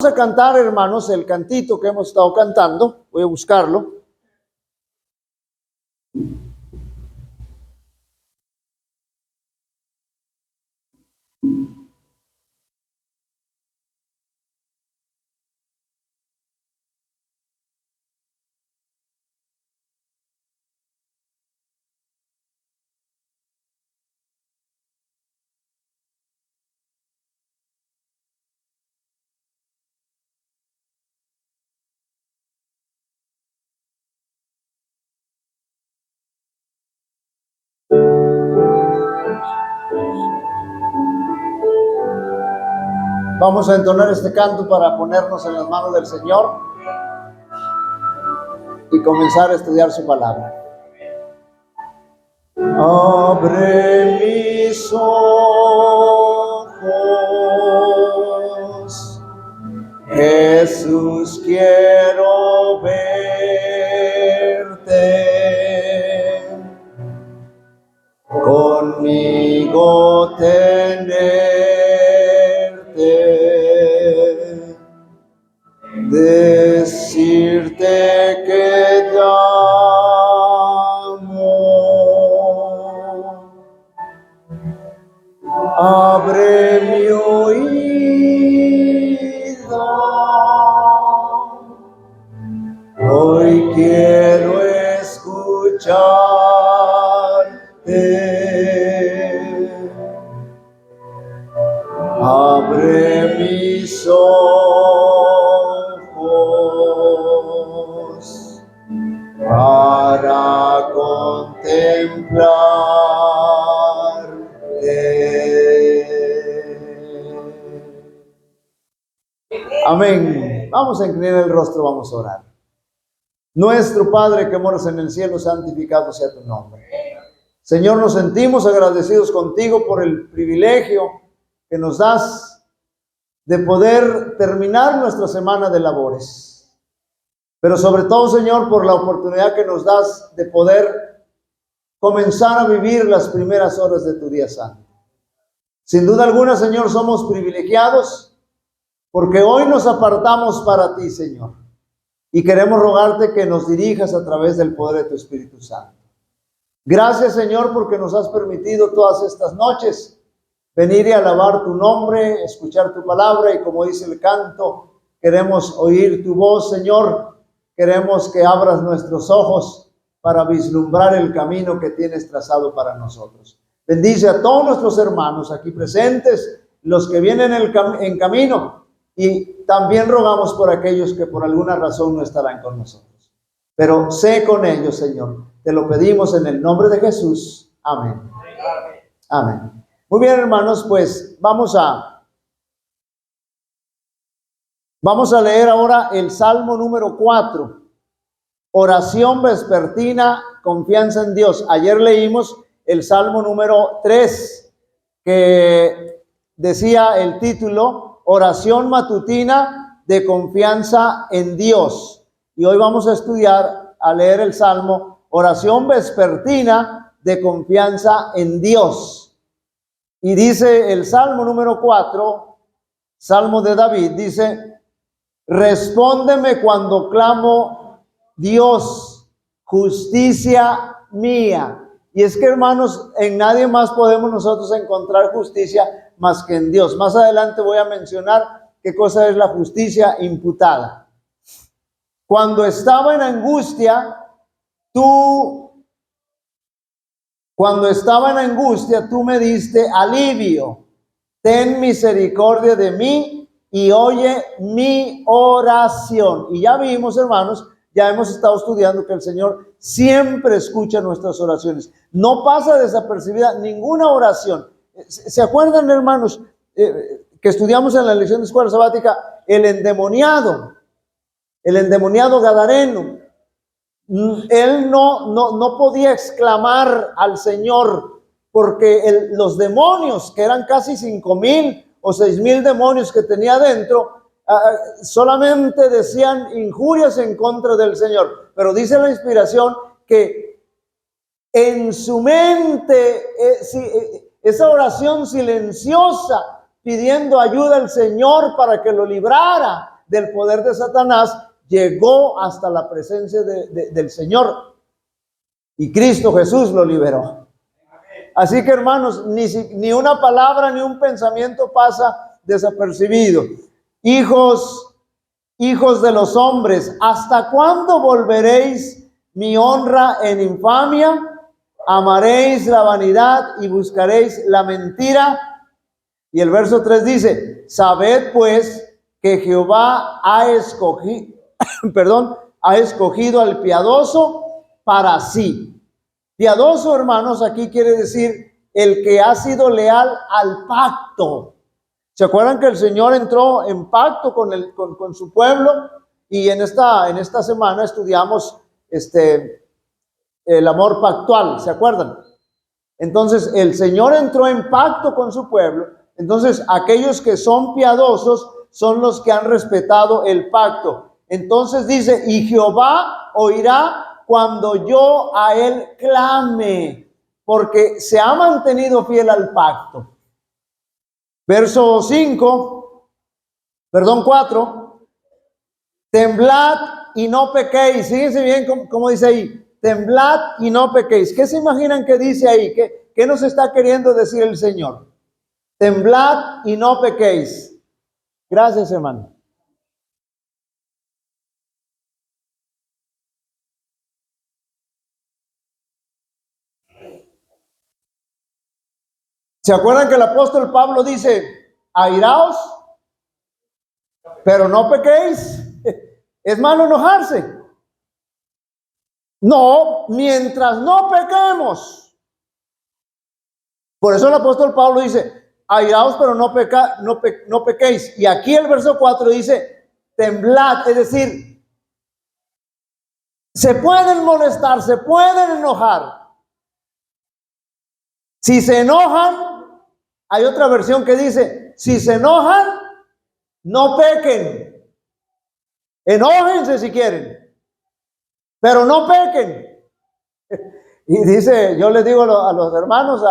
Vamos a cantar, hermanos, el cantito que hemos estado cantando. Voy a buscarlo. Vamos a entonar este canto para ponernos en las manos del Señor y comenzar a estudiar su palabra. Abre mis ojos, Jesús, quiero verte, conmigo tenerte, decirte que te amo. Abre mi oído, hoy quiero escucharte. Abre mis ojos para contemplarte. Amén. Vamos a inclinar el rostro, vamos a orar. Nuestro Padre que moras en el cielo, santificado sea tu nombre. Señor, nos sentimos agradecidos contigo por el privilegio que nos das de poder terminar nuestra semana de labores. Pero sobre todo, Señor, por la oportunidad que nos das de poder comenzar a vivir las primeras horas de tu día santo. Sin duda alguna, Señor, somos privilegiados porque hoy nos apartamos para ti, Señor. Y queremos rogarte que nos dirijas a través del poder de tu Espíritu Santo. Gracias, Señor, porque nos has permitido todas estas noches venir y alabar tu nombre, escuchar tu palabra y, como dice el canto, queremos oír tu voz, Señor. Queremos que abras nuestros ojos para vislumbrar el camino que tienes trazado para nosotros. Bendice a todos nuestros hermanos aquí presentes, los que vienen en camino, y también rogamos por aquellos que por alguna razón no estarán con nosotros. Pero sé con ellos, Señor. Te lo pedimos en el nombre de Jesús. Amén. Amén. Muy bien, hermanos, pues vamos a leer ahora el Salmo número 4. Oración vespertina, confianza en Dios. Ayer leímos el Salmo número 3, que decía el título, Oración matutina de confianza en Dios. Y hoy vamos a leer el Salmo, Oración vespertina de confianza en Dios. Y dice el Salmo número 4, Salmo de David, dice, respóndeme cuando clamo, Dios, justicia mía. Y es que, hermanos, en nadie más podemos nosotros encontrar justicia más que en Dios. Más adelante voy a mencionar qué cosa es la justicia imputada. Cuando estaba en angustia, tú me diste alivio. Ten misericordia de mí y oye mi oración. Y ya vimos, hermanos, ya hemos estado estudiando que el Señor siempre escucha nuestras oraciones. No pasa desapercibida ninguna oración. ¿Se acuerdan, hermanos, que estudiamos en la lección de escuela sabática? El endemoniado gadareno. Él no podía exclamar al Señor porque los demonios, que eran casi 5,000 o 6,000 demonios que tenía dentro, solamente decían injurias en contra del Señor. Pero dice la inspiración que en su mente esa oración silenciosa pidiendo ayuda al Señor para que lo librara del poder de Satanás, llegó hasta la presencia del Señor. Y Cristo Jesús lo liberó. Así que, hermanos, ni una palabra ni un pensamiento pasa desapercibido. Hijos de los hombres, ¿hasta cuándo volveréis mi honra en infamia? ¿Amaréis la vanidad y buscaréis la mentira? Y el verso 3 dice, sabed pues que Jehová ha escogido, ha escogido al piadoso para sí. Piadoso, hermanos, aquí quiere decir el que ha sido leal al pacto. ¿Se acuerdan que el Señor entró en pacto con su pueblo? Y en esta semana estudiamos el amor pactual, ¿se acuerdan? Entonces, el Señor entró en pacto con su pueblo. Entonces, aquellos que son piadosos son los que han respetado el pacto. Entonces dice, y Jehová oirá cuando yo a él clame, porque se ha mantenido fiel al pacto. Verso 4, temblad y no pequéis. Fíjense bien cómo dice ahí, temblad y no pequéis. ¿Qué se imaginan que dice ahí? ¿Qué nos está queriendo decir el Señor? Temblad y no pequéis. Gracias, hermano. ¿Se acuerdan que el apóstol Pablo dice, airaos, pero no pequéis? ¿Es malo enojarse? No, mientras no pequemos. Por eso el apóstol Pablo dice, airaos, pero no pequéis. Y aquí el verso 4 dice, temblad, es decir, se pueden molestar, se pueden enojar. Si se enojan, hay otra versión que dice, si se enojan, no pequen. Enójense si quieren, pero no pequen. Y dice, yo les digo a los hermanos,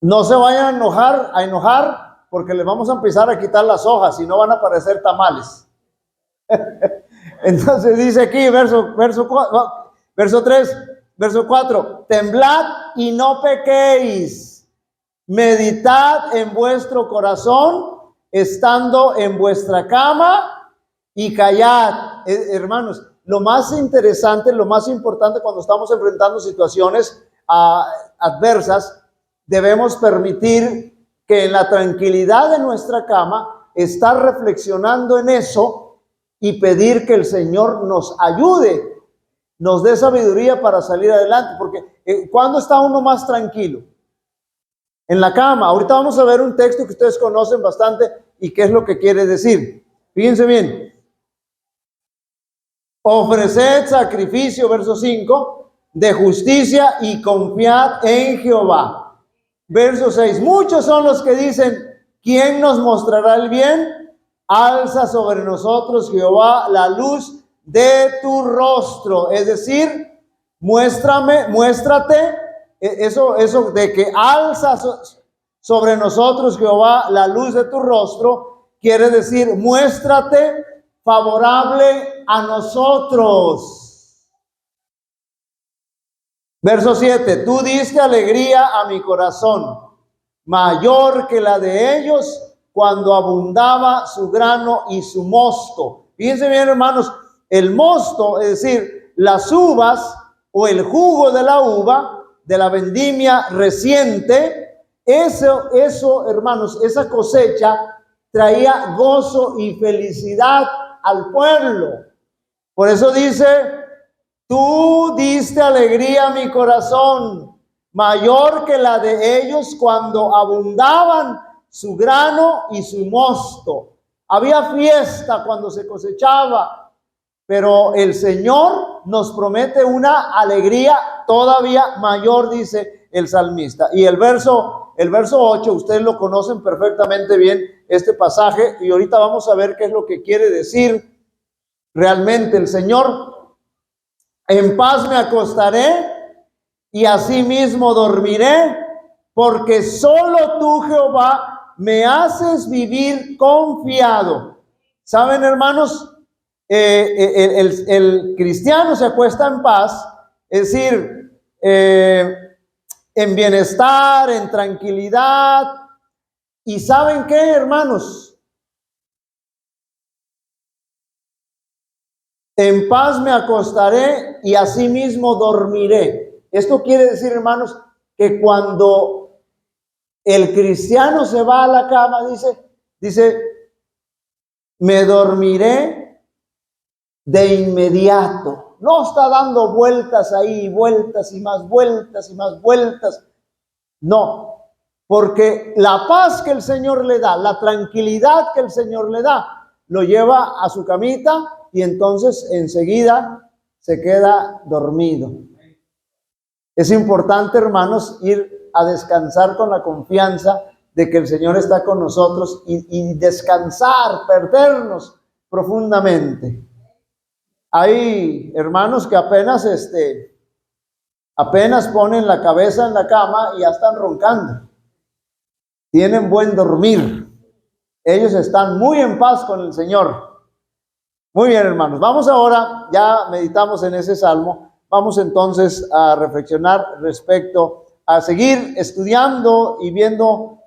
no se vayan a enojar, porque les vamos a empezar a quitar las hojas y no van a parecer tamales. Entonces dice aquí, verso 4, temblad y no pequéis. Meditad en vuestro corazón, estando en vuestra cama, y callad. Hermanos, lo más interesante, lo más importante cuando estamos enfrentando situaciones adversas, debemos permitir que en la tranquilidad de nuestra cama, estar reflexionando en eso y pedir que el Señor nos ayude, nos dé sabiduría para salir adelante. Porque ¿cuándo está uno más tranquilo? En la cama. Ahorita vamos a ver un texto que ustedes conocen bastante y qué es lo que quiere decir. Fíjense bien. Ofreced sacrificio, verso 5, de justicia y confiad en Jehová. Verso 6. Muchos son los que dicen, ¿quién nos mostrará el bien? Alza sobre nosotros, Jehová, la luz de tu rostro. Es decir, muéstrate. Eso de que alza sobre nosotros, Jehová, la luz de tu rostro, quiere decir, muéstrate favorable a nosotros. Verso 7, tú diste alegría a mi corazón, mayor que la de ellos, cuando abundaba su grano y su mosto. Fíjense bien, hermanos, el mosto, es decir, las uvas o el jugo de la uva, de la vendimia reciente, eso, hermanos, esa cosecha traía gozo y felicidad al pueblo. Por eso dice, tú diste alegría a mi corazón, mayor que la de ellos cuando abundaban su grano y su mosto. Había fiesta cuando se cosechaba, pero el Señor nos promete una alegría todavía mayor, dice el salmista. Y el verso 8, ustedes lo conocen perfectamente bien, este pasaje, y ahorita vamos a ver qué es lo que quiere decir realmente el Señor. En paz me acostaré y asimismo dormiré, porque solo tú, Jehová, me haces vivir confiado. ¿Saben, hermanos? El cristiano se acuesta en paz, es decir, en bienestar, en tranquilidad. ¿Y saben qué, hermanos? En paz me acostaré y asimismo dormiré. Esto quiere decir, hermanos, que cuando el cristiano se va a la cama, dice, me dormiré de inmediato. No está dando vueltas ahí, vueltas y más vueltas y más vueltas. No, porque la paz que el Señor le da, la tranquilidad que el Señor le da, lo lleva a su camita y entonces enseguida se queda dormido. Es importante, hermanos, ir a descansar con la confianza de que el Señor está con nosotros y descansar, perdernos profundamente. Hay hermanos que apenas ponen la cabeza en la cama y ya están roncando. Tienen buen dormir. Ellos están muy en paz con el Señor. Muy bien, hermanos. Vamos ahora, ya meditamos en ese salmo. Vamos entonces a reflexionar respecto a seguir estudiando y viendo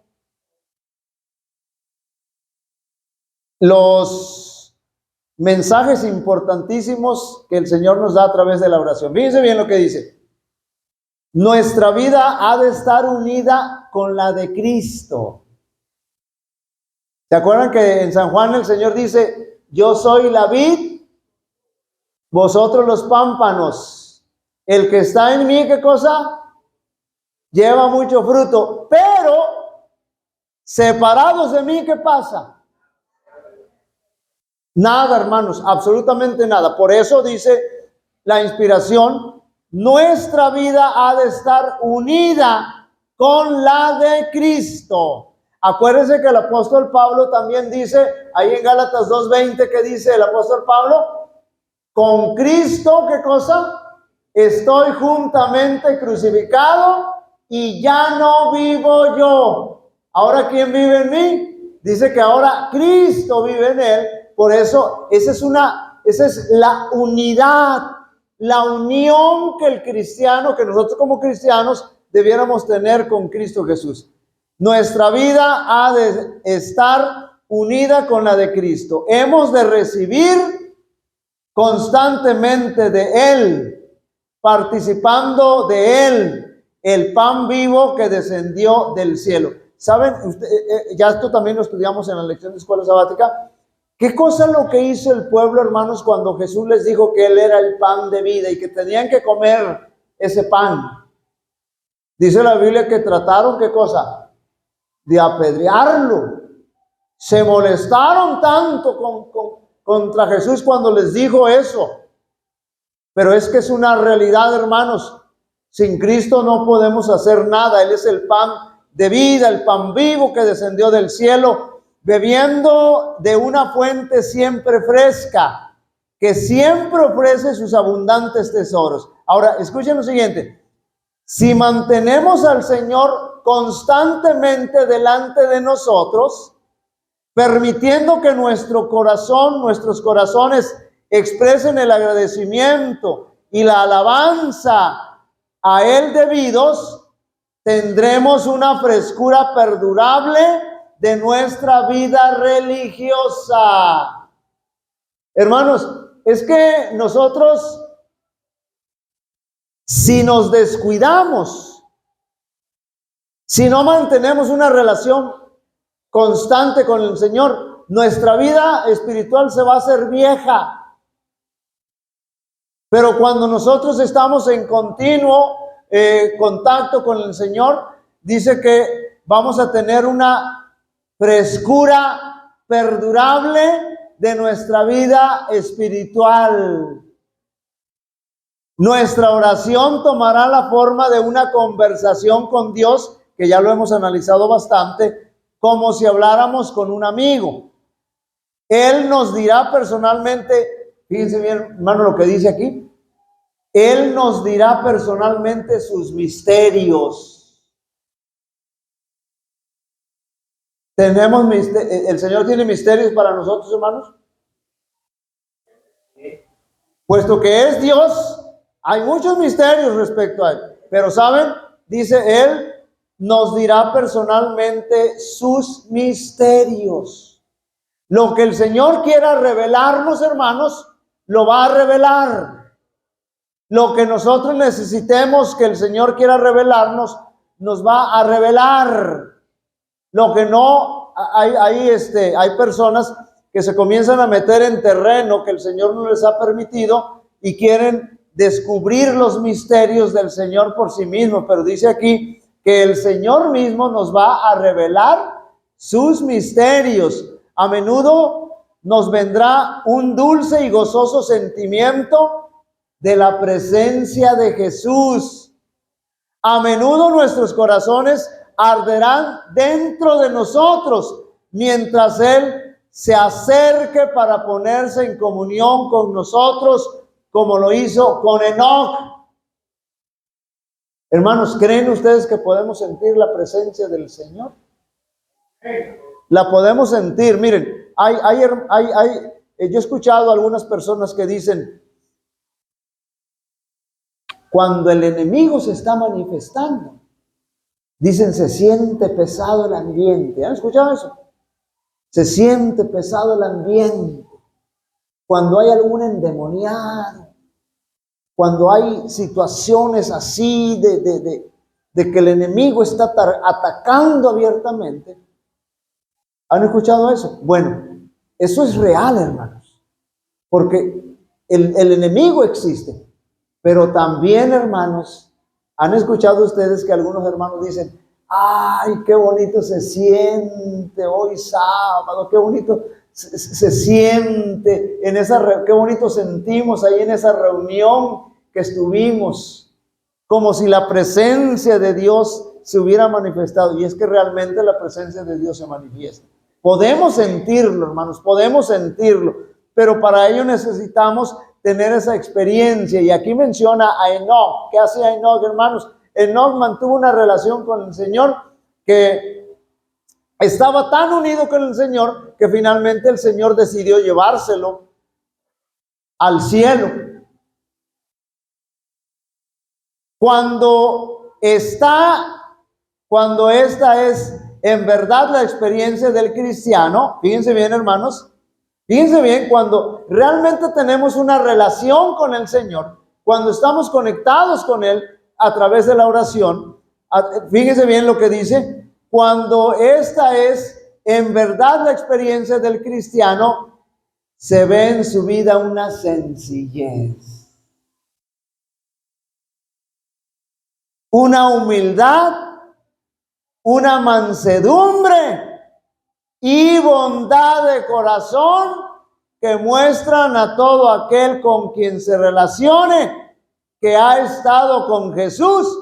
los mensajes importantísimos que el Señor nos da a través de la oración. Fíjense bien lo que dice. Nuestra vida ha de estar unida con la de Cristo. ¿Se acuerdan que en San Juan el Señor dice, yo soy la vid, vosotros los pámpanos? El que está en mí, ¿qué cosa? Lleva mucho fruto, pero separados de mí, ¿qué pasa? Nada, hermanos, absolutamente nada. Por eso dice la inspiración, nuestra vida ha de estar unida con la de Cristo. Acuérdense que el apóstol Pablo también dice, ahí en Gálatas 2:20, que dice el apóstol Pablo, con Cristo, ¿qué cosa? Estoy juntamente crucificado y ya no vivo yo. ¿Ahora quién vive en mí? Dice que ahora Cristo vive en él. Por eso, esa es la unidad, la unión que el cristiano, que nosotros como cristianos debiéramos tener con Cristo Jesús. Nuestra vida ha de estar unida con la de Cristo. Hemos de recibir constantemente de Él, participando de Él, el pan vivo que descendió del cielo. ¿Saben? Ya esto también lo estudiamos en la lección de escuela sabática. ¿Qué cosa es lo que hizo el pueblo, hermanos, cuando Jesús les dijo que Él era el pan de vida y que tenían que comer ese pan? Dice la Biblia que trataron, ¿qué cosa? De apedrearlo. Se molestaron tanto contra Jesús cuando les dijo eso. Pero es que es una realidad, hermanos. Sin Cristo no podemos hacer nada. Él es el pan de vida, el pan vivo que descendió del cielo, bebiendo de una fuente siempre fresca, que siempre ofrece sus abundantes tesoros. Ahora, escuchen lo siguiente. Si mantenemos al Señor constantemente delante de nosotros, permitiendo que nuestros corazones expresen el agradecimiento y la alabanza a Él debidos, tendremos una frescura perdurable de nuestra vida religiosa. Hermanos, es que nosotros, si nos descuidamos, si no mantenemos una relación constante con el Señor, nuestra vida espiritual se va a hacer vieja. Pero cuando nosotros estamos en continuo contacto con el Señor, dice que vamos a tener una frescura perdurable de nuestra vida espiritual. Nuestra oración tomará la forma de una conversación con Dios, que ya lo hemos analizado bastante, como si habláramos con un amigo. Él nos dirá personalmente, fíjense bien, hermano, lo que dice aquí. Él nos dirá personalmente sus misterios. ¿El Señor tiene misterios para nosotros, hermanos? Puesto que es Dios, hay muchos misterios respecto a Él. Pero ¿saben? Dice Él, nos dirá personalmente sus misterios. Lo que el Señor quiera revelarnos, hermanos, lo va a revelar. Lo que nosotros necesitemos que el Señor quiera revelarnos, nos va a revelar. Lo que no, hay personas que se comienzan a meter en terreno que el Señor no les ha permitido y quieren descubrir los misterios del Señor por sí mismo. Pero dice aquí que el Señor mismo nos va a revelar sus misterios. A menudo nos vendrá un dulce y gozoso sentimiento de la presencia de Jesús. A menudo nuestros corazones arderán dentro de nosotros mientras Él se acerque para ponerse en comunión con nosotros, como lo hizo con Enoc. Hermanos, ¿creen ustedes que podemos sentir la presencia del Señor? La podemos sentir. Miren, yo he escuchado a algunas personas que dicen, cuando el enemigo se está manifestando, dicen, se siente pesado el ambiente. ¿Han escuchado eso? Se siente pesado el ambiente. Cuando hay algún endemoniado, cuando hay situaciones así de que el enemigo está atacando abiertamente. ¿Han escuchado eso? Bueno, eso es real, hermanos. Porque el enemigo existe. Pero también, hermanos, ¿han escuchado ustedes que algunos hermanos dicen, ay, qué bonito se siente hoy sábado, qué bonito se siente en qué bonito sentimos ahí en esa reunión que estuvimos, como si la presencia de Dios se hubiera manifestado? Y es que realmente la presencia de Dios se manifiesta. Podemos sentirlo, hermanos, podemos sentirlo, pero para ello necesitamos tener esa experiencia. Y aquí menciona a Enoc. ¿Qué hacía Enoc, hermanos? Enoc mantuvo una relación con el Señor que estaba tan unido con el Señor que finalmente el Señor decidió llevárselo al cielo. Cuando esta es en verdad la experiencia del cristiano, fíjense bien, hermanos, fíjense bien, cuando realmente tenemos una relación con el Señor, cuando estamos conectados con Él a través de la oración, fíjense bien lo que dice, cuando esta es en verdad la experiencia del cristiano, se ve en su vida una sencillez, una humildad, una mansedumbre y bondad de corazón que muestran a todo aquel con quien se relacione que ha estado con Jesús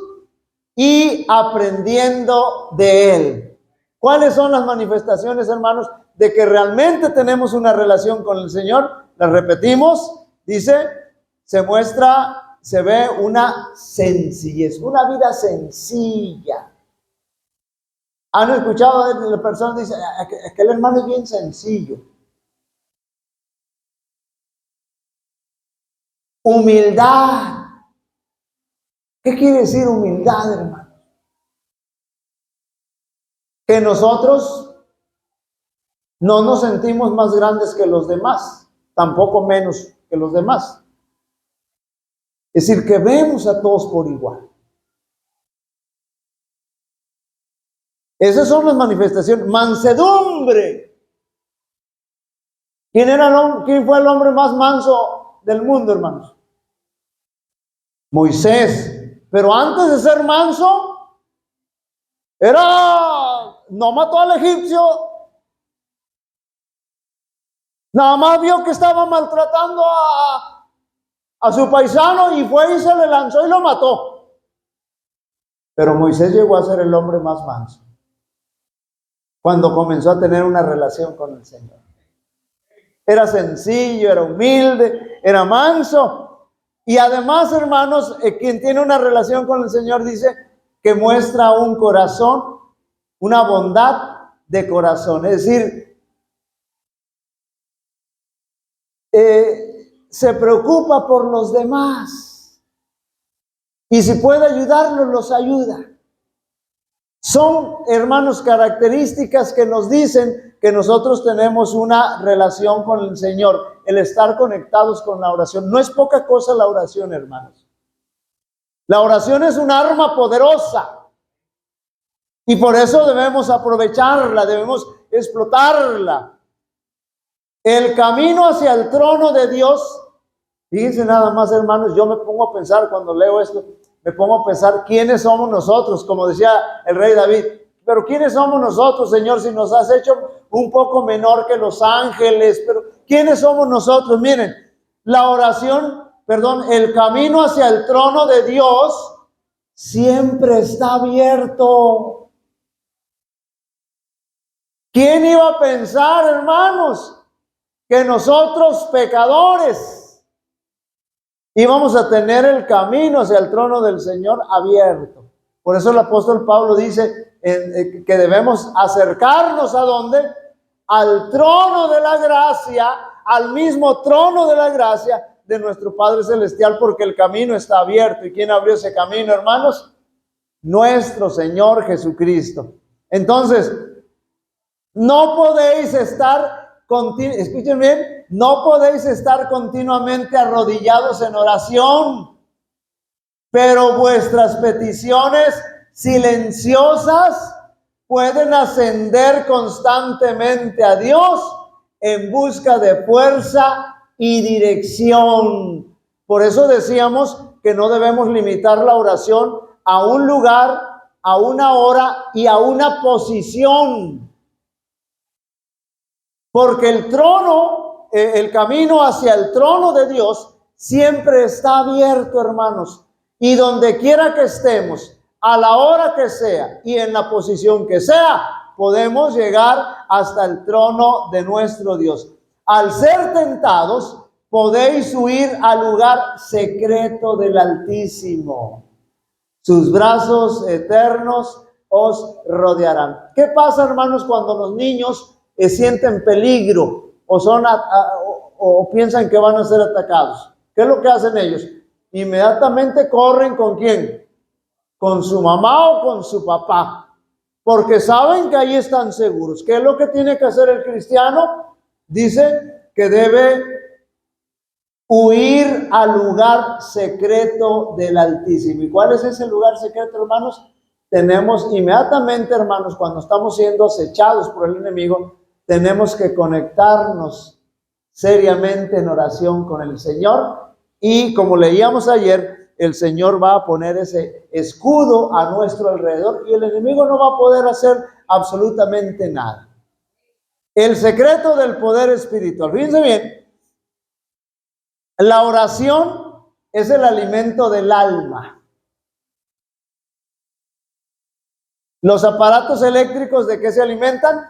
y aprendiendo de Él. ¿Cuáles son las manifestaciones, hermanos, de que realmente tenemos una relación con el Señor? Las repetimos, dice, se ve una sencillez, una vida sencilla. ¿Han escuchado de la persona que dice, aquel hermano es bien sencillo? Humildad. ¿Qué quiere decir humildad, hermano? Que nosotros no nos sentimos más grandes que los demás, tampoco menos que los demás. Es decir, que vemos a todos por igual. Esas son las manifestaciones. Mansedumbre. ¿Quién fue el hombre más manso del mundo, hermanos? Moisés. Pero antes de ser manso, no mató al egipcio, nada más vio que estaba maltratando a su paisano y fue y se le lanzó y lo mató. Pero Moisés llegó a ser el hombre más manso cuando comenzó a tener una relación con el Señor. Era sencillo, era humilde, era manso. Y además, hermanos, quien tiene una relación con el Señor dice que muestra un corazón, una bondad de corazón. Es decir, se preocupa por los demás. Y si puede ayudarlos, los ayuda. Son, hermanos, características que nos dicen que nosotros tenemos una relación con el Señor, el estar conectados con la oración. No es poca cosa la oración, hermanos. La oración es un arma poderosa y por eso debemos aprovecharla, debemos explotarla. El camino hacia el trono de Dios, fíjense nada más, hermanos, yo me pongo a pensar cuando leo esto, me pongo a pensar quiénes somos nosotros, como decía el rey David. Pero ¿quiénes somos nosotros, Señor, si nos has hecho un poco menor que los ángeles? Pero ¿quiénes somos nosotros? Miren, la oración, el camino hacia el trono de Dios siempre está abierto. ¿Quién iba a pensar, hermanos, que nosotros pecadores íbamos a tener el camino hacia el trono del Señor abierto? Por eso el apóstol Pablo dice que debemos acercarnos ¿a dónde? Al trono de la gracia, al mismo trono de la gracia de nuestro Padre Celestial, porque el camino está abierto. ¿Y quién abrió ese camino, hermanos? Nuestro Señor Jesucristo. Entonces, no podéis estar, escuchen bien, no podéis estar continuamente arrodillados en oración, pero vuestras peticiones silenciosas pueden ascender constantemente a Dios en busca de fuerza y dirección. Por eso decíamos que no debemos limitar la oración a un lugar, a una hora y a una posición. Porque el trono, el camino hacia el trono de Dios siempre está abierto, hermanos. Y donde quiera que estemos, a la hora que sea y en la posición que sea, podemos llegar hasta el trono de nuestro Dios. Al ser tentados, podéis huir al lugar secreto del Altísimo. Sus brazos eternos os rodearán. ¿Qué pasa, hermanos, cuando los niños sienten peligro o piensan que van a ser atacados? ¿Qué es lo que hacen ellos? Inmediatamente corren ¿con quién? Con su mamá o con su papá, porque saben que ahí están seguros. ¿Qué es lo que tiene que hacer el cristiano? Dice que debe huir al lugar secreto del Altísimo. ¿Y cuál es ese lugar secreto, hermanos? Tenemos inmediatamente, hermanos, cuando estamos siendo acechados por el enemigo, tenemos que conectarnos seriamente en oración con el Señor. Y como leíamos ayer, el Señor va a poner ese escudo a nuestro alrededor y el enemigo no va a poder hacer absolutamente nada. El secreto del poder espiritual. Fíjense bien, la oración es el alimento del alma. Los aparatos eléctricos, ¿de qué se alimentan?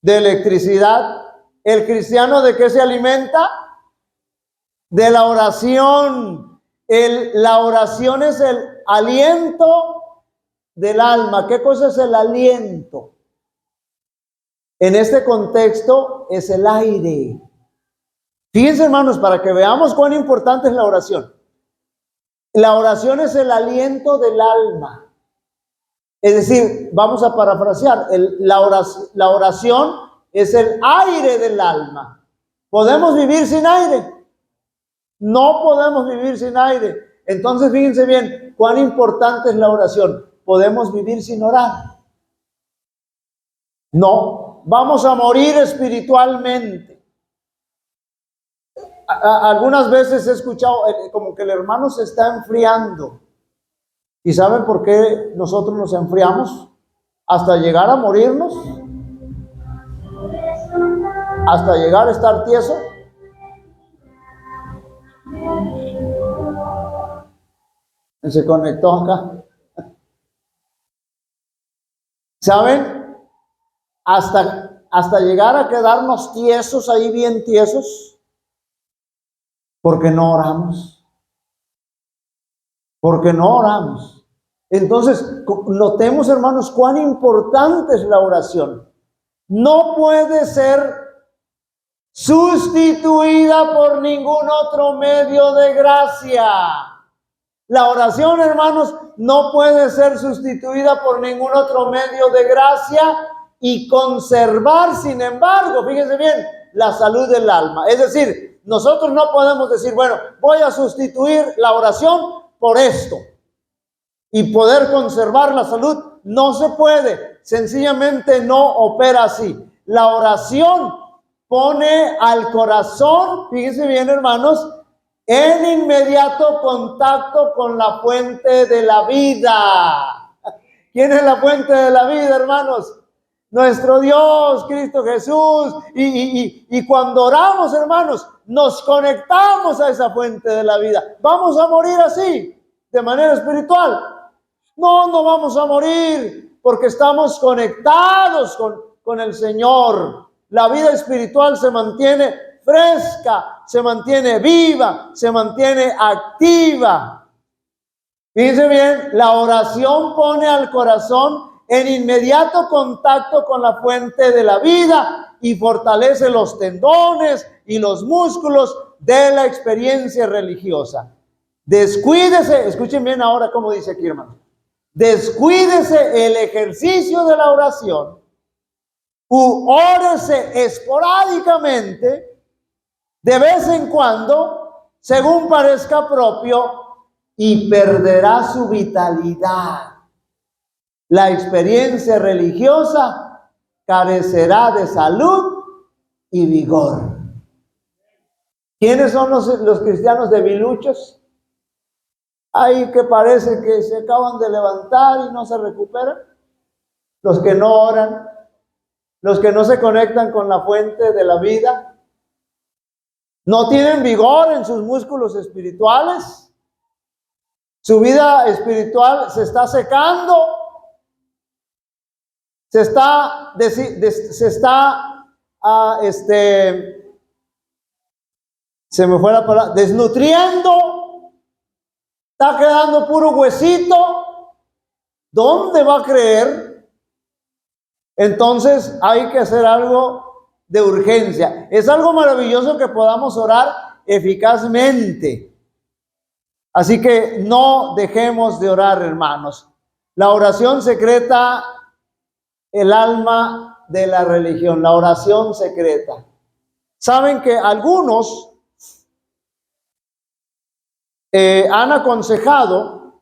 De electricidad. ¿El cristiano de qué se alimenta? De la oración. La oración es el aliento del alma. ¿Qué cosa es el aliento? En este contexto es el aire. Fíjense, hermanos, para que veamos cuán importante es la oración. La oración es el aliento del alma. Es decir, vamos a parafrasear, la oración es el aire del alma. ¿Podemos vivir sin aire? No podemos vivir sin aire. Entonces, fíjense bien, cuán importante es la oración. ¿Podemos vivir sin orar? No, vamos a morir espiritualmente. Algunas veces he escuchado como que el hermano se está enfriando. ¿Y saben por qué nosotros nos enfriamos? Hasta llegar a morirnos, hasta llegar a estar tieso. Se conectó acá. ¿Saben? Hasta llegar a quedarnos tiesos, ahí bien tiesos, porque no oramos. Porque no oramos. Entonces, notemos, hermanos, cuán importante es la oración. No puede ser sustituida por ningún otro medio de gracia. La oración, hermanos, no puede ser sustituida por ningún otro medio de gracia y conservar, sin embargo, fíjense bien, la salud del alma. Es decir, nosotros no podemos decir, bueno, voy a sustituir la oración por esto y poder conservar la salud. No se puede, sencillamente no opera así. La oración pone al corazón, fíjense bien, hermanos, en inmediato contacto con la fuente de la vida. ¿Quién es la fuente de la vida, hermanos? Nuestro Dios, Cristo Jesús. Y cuando oramos, hermanos, nos conectamos a esa fuente de la vida. ¿Vamos a morir así, de manera espiritual? No, no vamos a morir, porque estamos conectados con el Señor. La vida espiritual se mantiene fresca, se mantiene viva, se mantiene activa. Fíjense bien, la oración pone al corazón en inmediato contacto con la fuente de la vida y fortalece los tendones y los músculos de la experiencia religiosa. Descuídese, escuchen bien ahora cómo dice aquí, hermano. Descuídese el ejercicio de la oración, órese esporádicamente, de vez en cuando, según parezca propio, y perderá su vitalidad. La experiencia religiosa carecerá de salud y vigor. ¿Quiénes son los cristianos debiluchos? Hay que parece que se acaban de levantar y no se recuperan. Los que no oran, los que no se conectan con la fuente de la vida, no tienen vigor en sus músculos espirituales. Su vida espiritual se está secando, se está se me fue la palabra, desnutriendo, está quedando puro huesito. ¿Dónde va a creer? Entonces hay que hacer algo de urgencia. Es algo maravilloso que podamos orar eficazmente. Así que no dejemos de orar, hermanos. La oración secreta, el alma de la religión, la oración secreta. Saben que algunos han aconsejado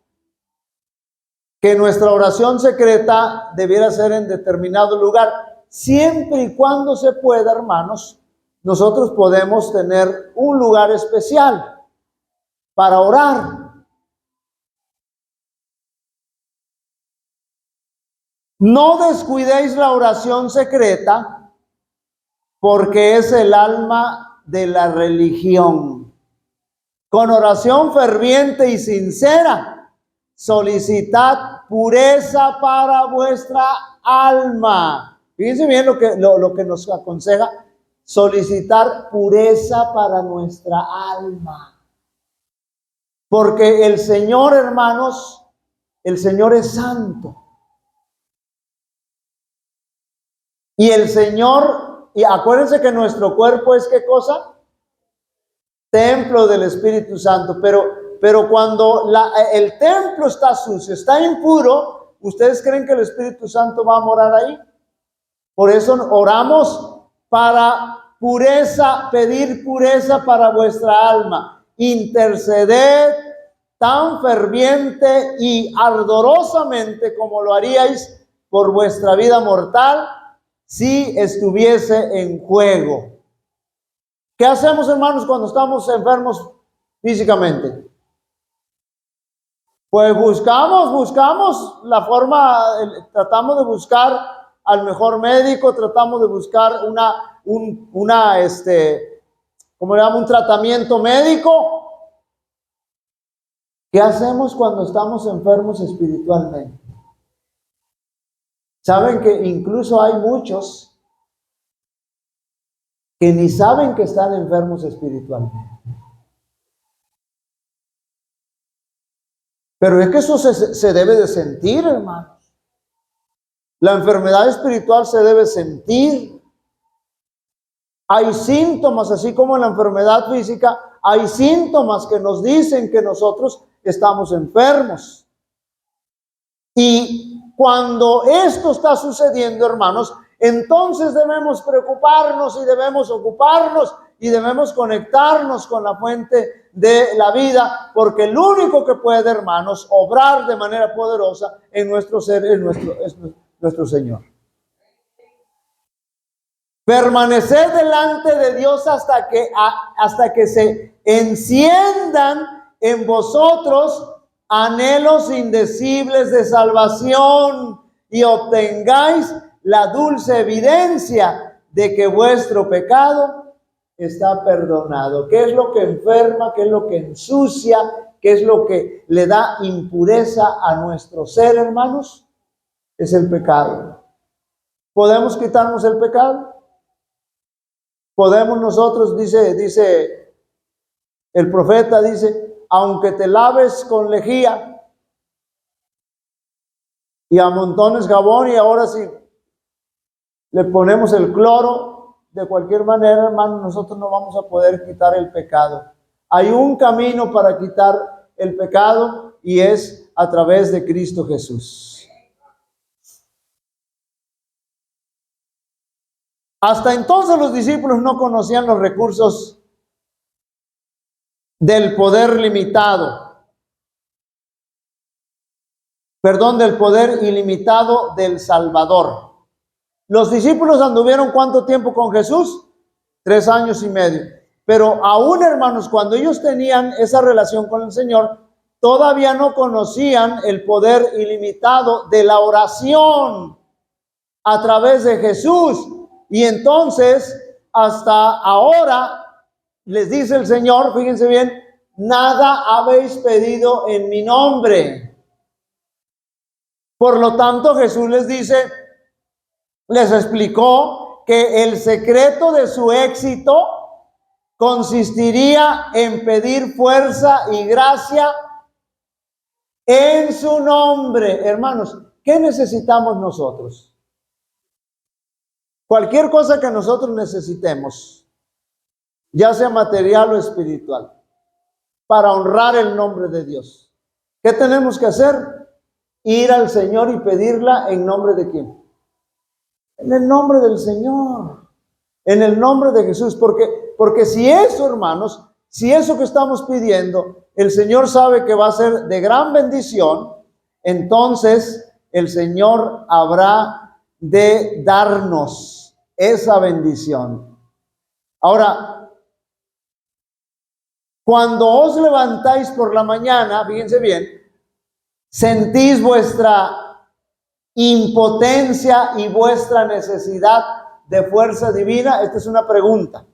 que nuestra oración secreta debiera ser en determinado lugar. Siempre y cuando se pueda, hermanos, nosotros podemos tener un lugar especial para orar. No descuidéis la oración secreta, porque es el alma de la religión. Con oración ferviente y sincera, solicitad pureza para vuestra alma. Fíjense bien lo que nos aconseja: solicitar pureza para nuestra alma. Porque el Señor, hermanos, el Señor es santo. Y el Señor, y acuérdense que nuestro cuerpo es ¿qué cosa? Templo del Espíritu Santo. Pero cuando el templo está sucio, está impuro, ¿ustedes creen que el Espíritu Santo va a morar ahí? Por eso oramos para pureza, pedir pureza para vuestra alma. Interceded tan ferviente y ardorosamente como lo haríais por vuestra vida mortal si estuviese en juego. ¿Qué hacemos, hermanos, cuando estamos enfermos físicamente? Pues buscamos la forma, tratamos de buscar al mejor médico, tratamos de buscar ¿cómo le llamo? Un tratamiento médico. ¿Qué hacemos cuando estamos enfermos espiritualmente? Saben que incluso hay muchos que ni saben que están enfermos espiritualmente. Pero es que eso se debe de sentir, hermanos. La enfermedad espiritual se debe sentir. Hay síntomas, así como en la enfermedad física, hay síntomas que nos dicen que nosotros estamos enfermos. Y cuando esto está sucediendo, hermanos, entonces debemos preocuparnos y debemos ocuparnos y debemos conectarnos con la fuente de la vida, porque el único que puede, hermanos, obrar de manera poderosa en nuestro ser es nuestro Señor. Permanecer delante de Dios hasta que se enciendan en vosotros anhelos indecibles de salvación y obtengáis la dulce evidencia de que vuestro pecado está perdonado. ¿Qué es lo que enferma? ¿Qué es lo que ensucia? ¿Qué es lo que le da impureza a nuestro ser, hermanos? Es el pecado. ¿Podemos quitarnos el pecado? Podemos nosotros, dice el profeta, dice, aunque te laves con lejía y amontones jabón y ahora sí le ponemos el cloro, de cualquier manera, hermano, nosotros no vamos a poder quitar el pecado. Hay un camino para quitar el pecado y es a través de Cristo Jesús. Hasta entonces los discípulos no conocían los recursos del poder del poder ilimitado del Salvador. Los discípulos anduvieron ¿cuánto tiempo con Jesús? 3 años y medio. Pero aún, hermanos, cuando ellos tenían esa relación con el Señor, todavía no conocían el poder ilimitado de la oración a través de Jesús. Y entonces, hasta ahora, les dice el Señor, fíjense bien, nada habéis pedido en mi nombre. Por lo tanto, Jesús les explicó que el secreto de su éxito consistiría en pedir fuerza y gracia en su nombre. Hermanos, ¿qué necesitamos nosotros? Cualquier cosa que nosotros necesitemos, ya sea material o espiritual, para honrar el nombre de Dios. ¿Qué tenemos que hacer? Ir al Señor y pedirla en nombre de ¿quién? En el nombre del Señor, en el nombre de Jesús, porque si eso, hermanos, si eso que estamos pidiendo, el Señor sabe que va a ser de gran bendición, entonces el Señor habrá de darnos esa bendición. Ahora, cuando os levantáis por la mañana, fíjense bien, sentís vuestra impotencia y vuestra necesidad de fuerza divina. Esta es una pregunta.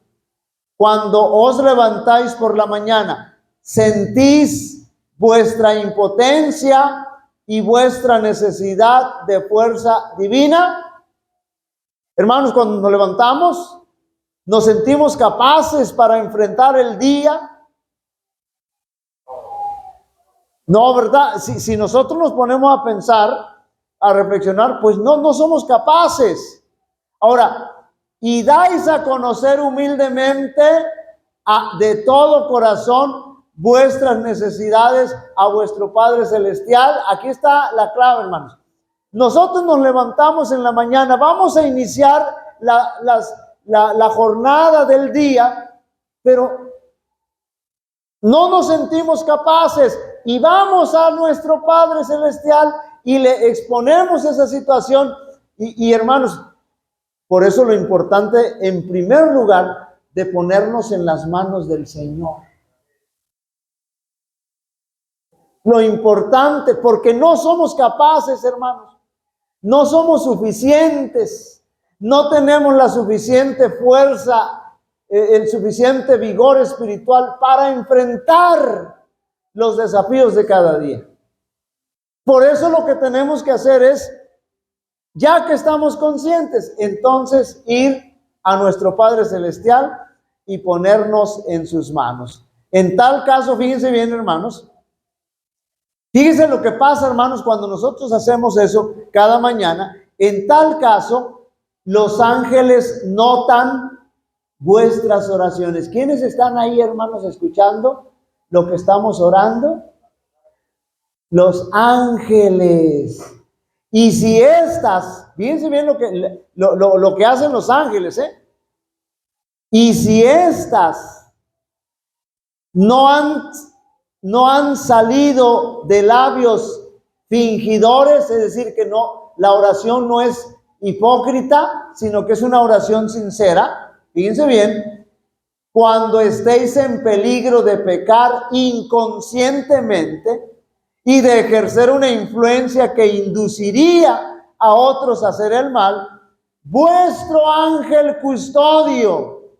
Cuando os levantáis por la mañana, ¿sentís vuestra impotencia y vuestra necesidad de fuerza divina? Hermanos, cuando nos levantamos, ¿nos sentimos capaces para enfrentar el día? No, ¿verdad? Si nosotros nos ponemos a pensar, a reflexionar, pues no somos capaces. Ahora, y dais a conocer humildemente de todo corazón vuestras necesidades a vuestro Padre Celestial. Aquí está la clave, hermanos. Nosotros nos levantamos en la mañana, vamos a iniciar la jornada del día, pero no nos sentimos capaces y vamos a nuestro Padre Celestial y le exponemos esa situación. Y hermanos, por eso lo importante, en primer lugar, de ponernos en las manos del Señor. Lo importante, porque no somos capaces, hermanos. No somos suficientes, no tenemos la suficiente fuerza, el suficiente vigor espiritual para enfrentar los desafíos de cada día. Por eso lo que tenemos que hacer es, ya que estamos conscientes, entonces ir a nuestro Padre Celestial y ponernos en sus manos. En tal caso, fíjense bien, hermanos, Fíjense lo que pasa, hermanos, cuando nosotros hacemos eso cada mañana. En tal caso, los ángeles notan vuestras oraciones. ¿Quiénes están ahí, hermanos, escuchando lo que estamos orando? Los ángeles. Y si estas, fíjense bien lo que hacen los ángeles, y si estas no han salido de labios fingidores, es decir, que no, la oración no es hipócrita, sino que es una oración sincera. Fíjense bien, cuando estéis en peligro de pecar inconscientemente y de ejercer una influencia que induciría a otros a hacer el mal, vuestro ángel custodio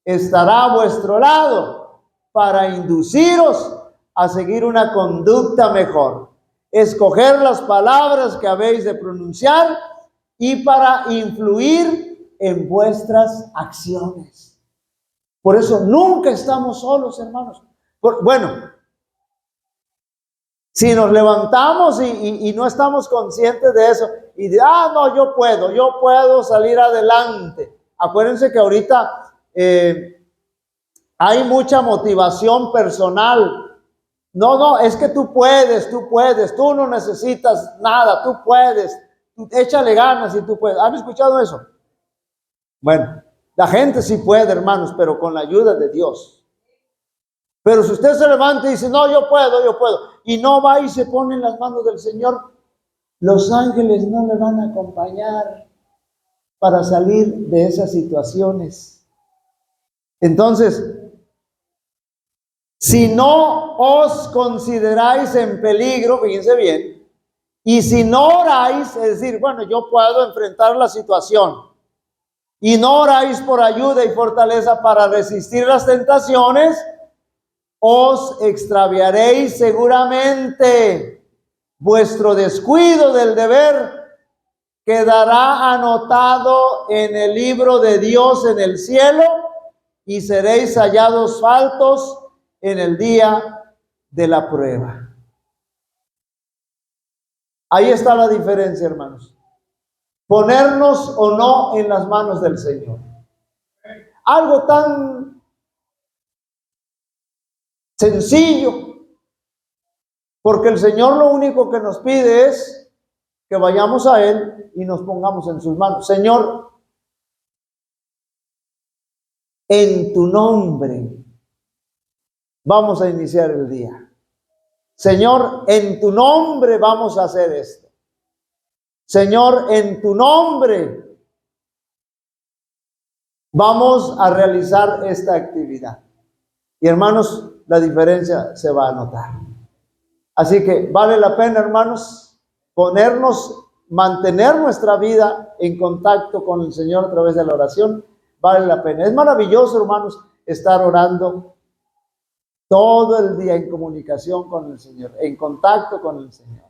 estará a vuestro lado para induciros a seguir una conducta mejor, escoger las palabras que habéis de pronunciar y para influir en vuestras acciones. Por eso nunca estamos solos, hermanos. Bueno, si nos levantamos y no estamos conscientes de eso, y de, no, yo puedo salir adelante. Acuérdense que ahorita hay mucha motivación personal. No, es que tú puedes, tú no necesitas nada, tú puedes, échale ganas y tú puedes. ¿Han escuchado eso? Bueno, la gente sí puede, hermanos, pero con la ayuda de Dios. Pero si usted se levanta y dice, no, yo puedo, y no va y se pone en las manos del Señor, los ángeles no le van a acompañar para salir de esas situaciones. Entonces, si no os consideráis en peligro, fíjense bien, y si no oráis, es decir, bueno, yo puedo enfrentar la situación, y no oráis por ayuda y fortaleza para resistir las tentaciones, os extraviaréis seguramente. Vuestro descuido del deber quedará anotado en el libro de Dios en el cielo y seréis hallados faltos en el día de la prueba. Ahí está la diferencia, hermanos. Ponernos o no en las manos del Señor. Algo tan sencillo, porque el Señor lo único que nos pide es que vayamos a Él y nos pongamos en sus manos. Señor, en tu nombre vamos a iniciar el día. Señor, en tu nombre vamos a hacer esto. Señor, en tu nombre vamos a realizar esta actividad. Y hermanos, la diferencia se va a notar. Así que vale la pena, hermanos, mantener nuestra vida en contacto con el Señor a través de la oración. Vale la pena. Es maravilloso, hermanos, estar orando todo el día en comunicación con el Señor, en contacto con el Señor.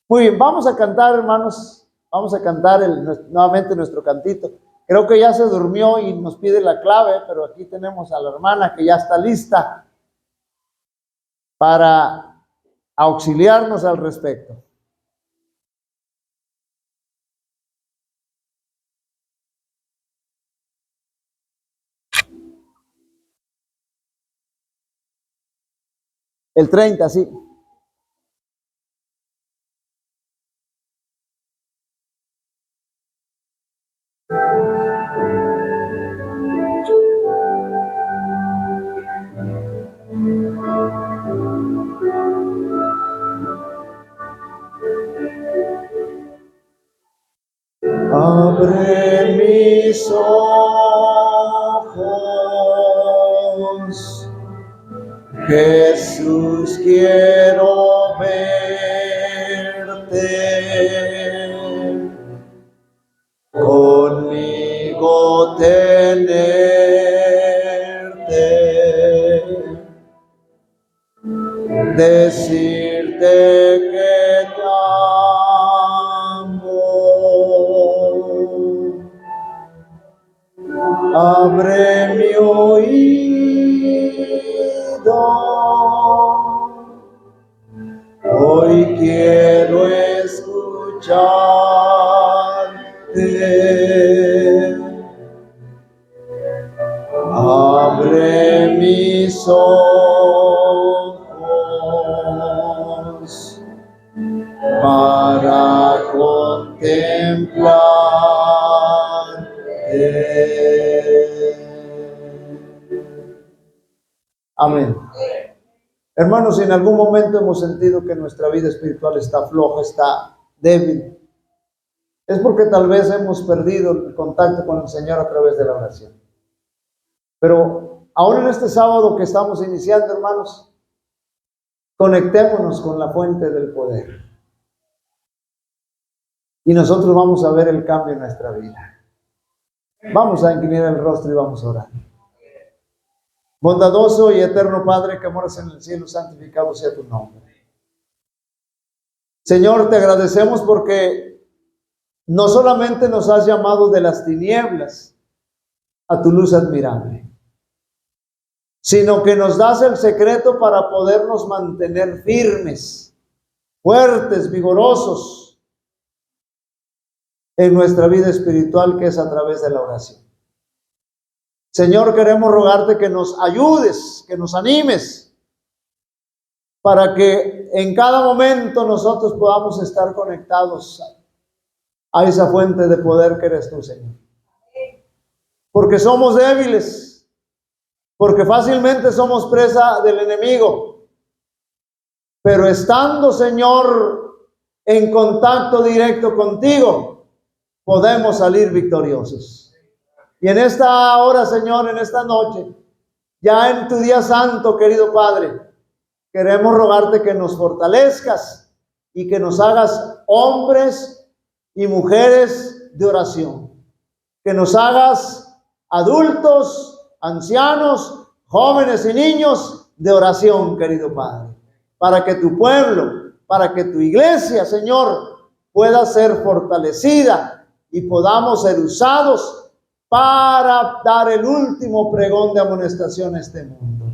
Muy bien, vamos a cantar, hermanos, vamos a cantar nuevamente nuestro cantito. Creo que ya se durmió y nos pide la clave, pero aquí tenemos a la hermana que ya está lista para auxiliarnos al respecto. El 30, sí. Abre mis ojos, Jesús, quiero verte, conmigo tenerte, decirte que te amo. Abre mi oído, mis ojos para contemplarte. Amén. Hermanos, si en algún momento hemos sentido que nuestra vida espiritual está floja, está débil, es porque tal vez hemos perdido el contacto con el Señor a través de la oración. Pero ahora en este sábado que estamos iniciando, hermanos, conectémonos con la fuente del poder. Y nosotros vamos a ver el cambio en nuestra vida. Vamos a inclinar el rostro y vamos a orar. Bondadoso y eterno Padre que moras en el cielo, santificado sea tu nombre. Señor, te agradecemos porque no solamente nos has llamado de las tinieblas a tu luz admirable, sino que nos das el secreto para podernos mantener firmes, fuertes, vigorosos en nuestra vida espiritual, que es a través de la oración. Señor, queremos rogarte que nos ayudes, que nos animes, para que en cada momento nosotros podamos estar conectados a esa fuente de poder que eres tú, Señor. Porque somos débiles, porque fácilmente somos presa del enemigo, pero estando, Señor, en contacto directo contigo, podemos salir victoriosos. Y en esta hora, Señor, en esta noche, ya en tu día santo, querido Padre, queremos rogarte que nos fortalezcas y que nos hagas hombres y mujeres de oración. Que nos hagas adultos, ancianos, jóvenes y niños de oración, querido Padre. Para que tu pueblo, para que tu iglesia, Señor, pueda ser fortalecida y podamos ser usados para dar el último pregón de amonestación a este mundo.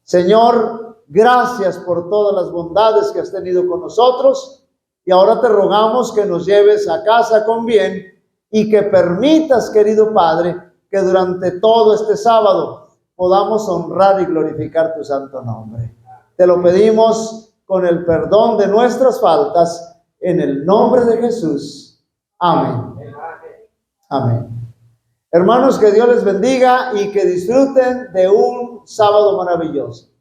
Señor, gracias por todas las bondades que has tenido con nosotros, y ahora te rogamos que nos lleves a casa con bien y que permitas, querido Padre, que durante todo este sábado podamos honrar y glorificar tu santo nombre. Te lo pedimos con el perdón de nuestras faltas, en el nombre de Jesús. Amén. Amén. Hermanos, que Dios les bendiga y que disfruten de un sábado maravilloso.